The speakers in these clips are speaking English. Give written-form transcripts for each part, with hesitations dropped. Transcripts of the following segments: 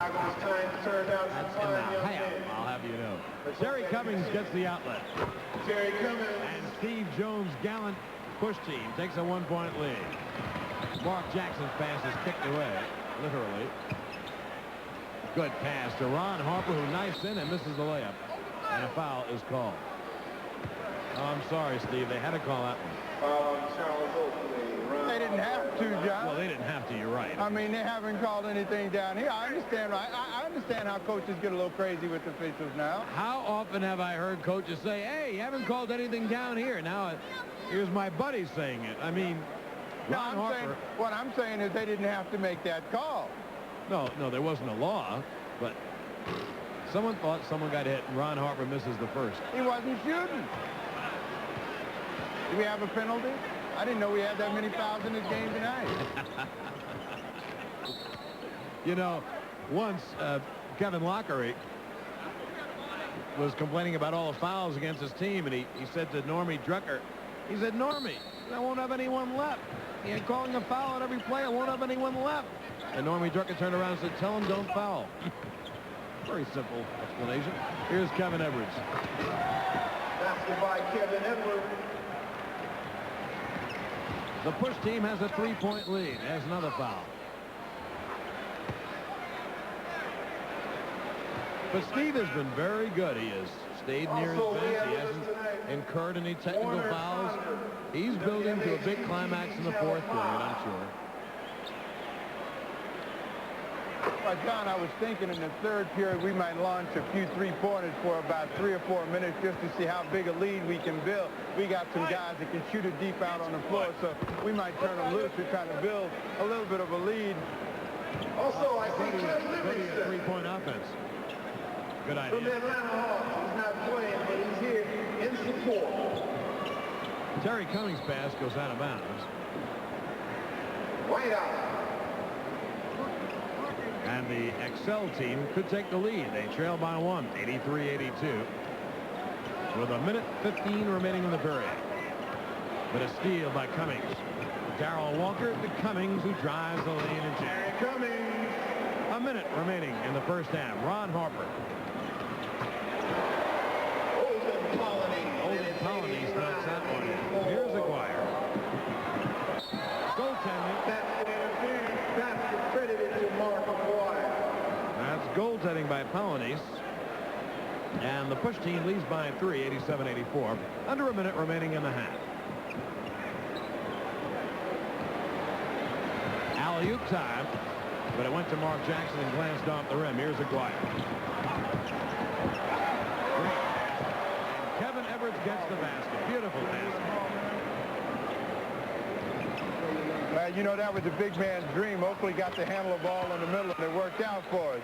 And now, I'll have you know. Terry Cummings gets the outlet. Terry Cummings. And Steve Jones' gallant push team takes a one-point lead. Mark Jackson's pass is kicked away, literally. Good pass to Ron Harper, who knifes in and misses the layup. And a foul is called. Oh, I'm sorry, Steve. They had to call that one. Charles Oakley. They didn't have to, John. Well, they didn't have to. You're right. I mean, they haven't called anything down here. I understand, right? I understand how coaches get a little crazy with officials now. How often have I heard coaches say, hey, you haven't called anything down here? Now, here's my buddy saying it. I mean, Ron Harper. What I'm saying is they didn't have to make that call. No, there wasn't a law, but someone thought someone got hit, and Ron Harper misses the first. He wasn't shooting. Do we have a penalty? I didn't know we had that many fouls in this game tonight. You know, once Kevin Lockery was complaining about all the fouls against his team, and he said to Normie Drucker, he said, Normie, I won't have anyone left. You're calling a foul on every play. I won't have anyone left. And Normie Drucker turned around and said, tell him don't foul. Very simple explanation. Here's Kevin Edwards. Basket by Kevin Edwards. The push team has a 3-point lead. There's another foul. But Steve has been very good. He has stayed near his bench. He hasn't incurred any technical fouls. He's building to a big climax in the fourth period, I'm sure. Well, John, I was thinking in the third period we might launch a few three-pointers for about 3 or 4 minutes just to see how big a lead we can build. We got some guys that can shoot it deep out on the floor, so we might turn them loose. We're trying to build a little bit of a lead. Also, I think a three-point offense. Good idea. From Atlanta Hawks. He's not playing, but he's here in support. Terry Cummings' pass goes out of bounds. White out. And the Excel team could take the lead. They trail by 1, 83-82. With a minute 15 remaining in the period. But a steal by Cummings. Darrell Walker to Cummings, who drives the lane and Terry Cummings. A minute remaining in the first half. Ron Harper. Olden Polleny knocks that one in. Here's Aguirre. Goaltending. That's credited to Mark Aguirre. That's goaltending by Polleny. And the push team leads by 3, 87-84. Under a minute remaining in the half. Alley-oop time. But it went to Mark Jackson and glanced off the rim. Here's Aguirre. Great. And Kevin Edwards gets the basket. Beautiful basket. You know, that was a big man's dream. Oakley got to handle the ball in the middle, and it worked out for us.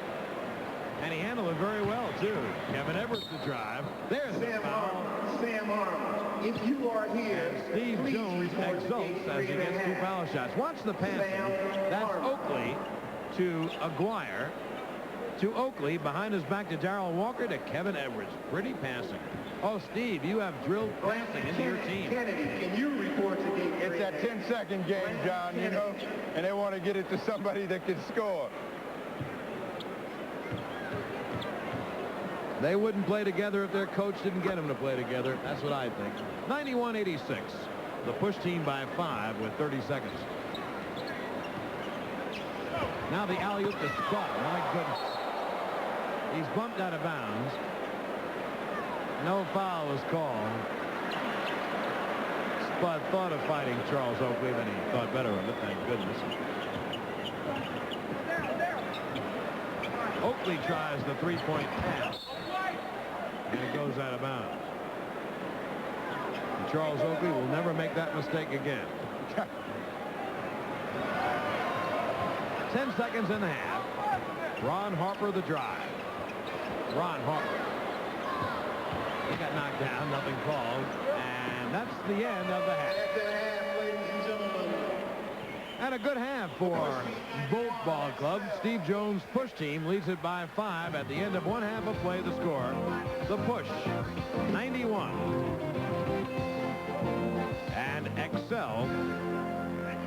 And he handled it very well, too. Kevin Edwards to drive. There's Sam Arnold. Sam Arnold. If you are here, Steve Jones exults as he gets 2 foul shots. Watch the passing. That's Oakley to Aguirre, to Oakley, behind his back to Darrell Walker, to Kevin Edwards. Pretty passing. Oh, Steve, you have drilled passing into your team. Kennedy, can you report to me? It's that 10-second game, John, you know, and they want to get it to somebody that can score. They wouldn't play together if their coach didn't get them to play together. That's what I think. 91-86. The push team by 5 with 30 seconds. Now the alley-oop to Spud. My goodness. He's bumped out of bounds. No foul was called. Spud thought of fighting Charles Oakley, then he thought better of it, thank goodness. Oakley tries the three-point pass. And it goes out of bounds. And Charles Oakley will never make that mistake again. 10 seconds in the half. Ron Harper the drive. Ron Harper. He got knocked down, nothing called. And that's the end of the half. And a good half for both ball clubs. Steve Jones' push team leads it by 5 at the end of one half of play. The score, the push, 91. And Excel,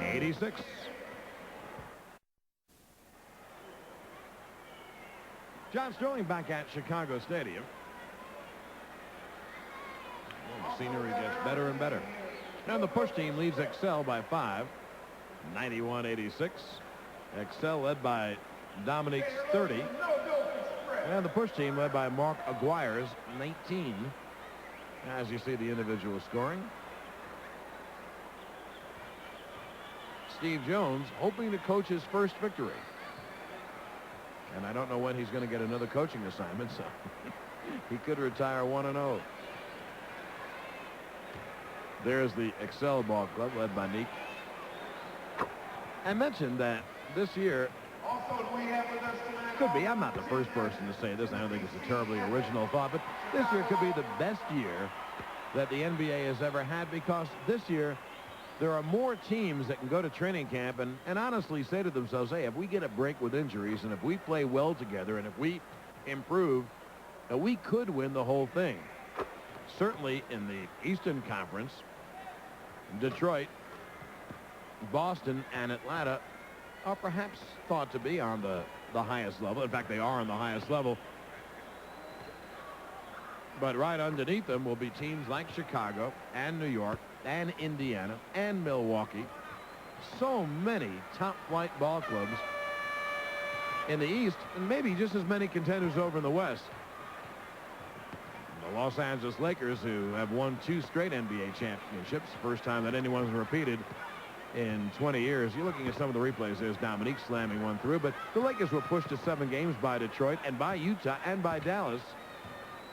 86. John Sterling back at Chicago Stadium. Well, the scenery gets better and better. And the push team leads Excel by 5, 91-86. Excel led by Dominique's 30. And the push team led by Mark Aguirre's 19. As you see the individual scoring. Steve Jones hoping to coach his first victory. And I don't know when he's going to get another coaching assignment, so he could retire 1-0. There's the Excel ball club led by Neek. I mentioned that this year could be, I'm not the first person to say this, I don't think it's a terribly original thought, but this year could be the best year that the NBA has ever had, because this year there are more teams that can go to training camp and honestly say to themselves, hey, if we get a break with injuries and if we play well together and if we improve, we could win the whole thing. Certainly in the Eastern Conference, Detroit, Boston, and Atlanta are perhaps thought to be on the highest level. In fact, they are on the highest level. But right underneath them will be teams like Chicago and New York and Indiana and Milwaukee. So many top-flight ball clubs in the East, and maybe just as many contenders over in the West. The Los Angeles Lakers, who have won 2 straight NBA championships, first time that anyone's repeated in 20 years. You're looking at some of the replays. There's Dominique slamming one through, but the Lakers were pushed to 7 games by Detroit and by Utah and by Dallas.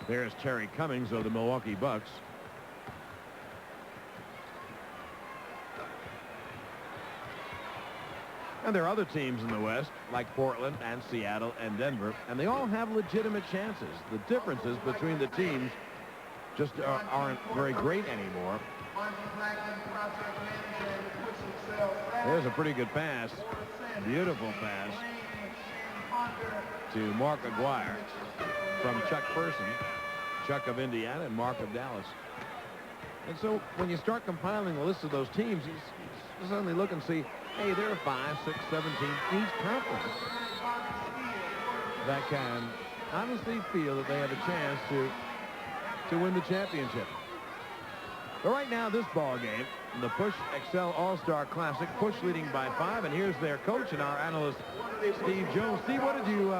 There's Terry Cummings of the Milwaukee Bucks. And there are other teams in the West, like Portland and Seattle and Denver, and they all have legitimate chances. The differences between the teams just aren't very great anymore. There's a pretty good pass. Beautiful pass to Mark Aguirre from Chuck Person. Chuck of Indiana and Mark of Dallas. And so when you start compiling the list of those teams, you suddenly look and see, hey, there are 5, 6, 7 teams in each conference that can honestly feel that they have a chance to win the championship. But right now, this ball game, the Push Excel All-Star Classic, Push leading by 5, and here's their coach and our analyst, Steve Jones. Steve, what did you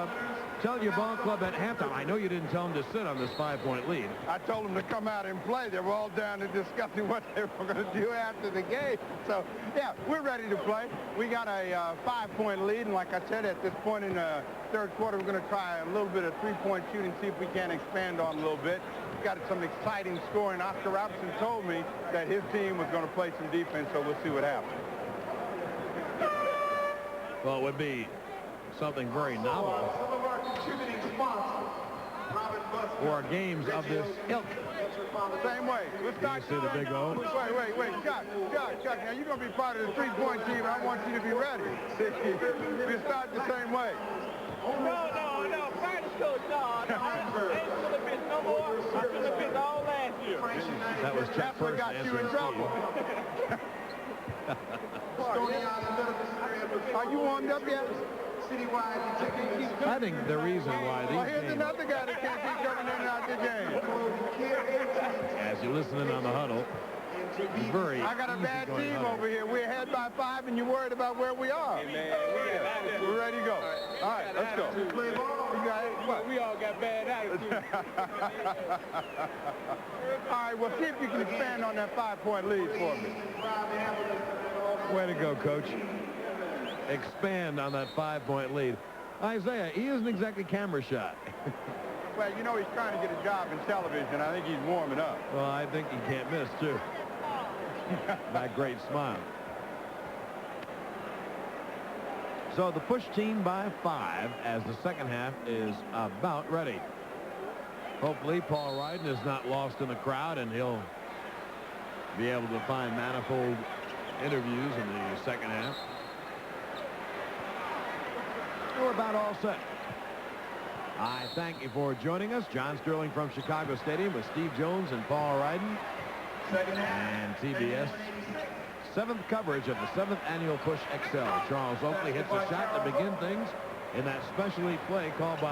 tell your ball club at halftime? I know you didn't tell them to sit on this 5-point lead. I told them to come out and play. They were all down to discussing what they were going to do after the game. So, yeah, we're ready to play. We got a 5-point lead, and like I said, at this point in the third quarter, we're going to try a little bit of 3-point shooting, see if we can expand on a little bit. We've got some exciting scoring. Oscar Robertson told me that his team was going to play some defense, so we'll see what happens. Well, it would be something very novel for games of this ilk. Same way. Let's start. You see the big O? Wait. Chuck. Now you're going to be part of the 3-point team. I want you to be ready. We start the same way. No. Practice coach, no. I ain't gonna pitch no more. I should have pitched all last year. That was Chuck That's what first got you in answering trouble. Are you warmed up yet? I think the reason why Well, these here's games, another guy that can't keep coming in and out the game. as you're listening on the huddle, very I got a easy bad going team huddle. over here. We're ahead by 5, and you're worried about where we are. We're ready to go. All right, let's go. You got it? What? We all got bad attitude. All right, well, see if you can expand on that 5-point lead for me. Way to go, Coach. Expand on that 5-point lead. Isaiah, he isn't exactly camera shy. Well, you know he's trying to get a job in television. I think he's warming up. Well, I think he can't miss, too. That great smile. So the Push team by 5 as the second half is about ready. Hopefully Paul Ryden is not lost in the crowd and he'll be able to find manifold interviews in the second half. We're about all set. I thank you for joining us. John Sterling from Chicago Stadium with Steve Jones and Paul Ryden. And TBS 7th coverage of the 7th annual Push XL. Charles Oakley hits a shot to begin things in that special play called by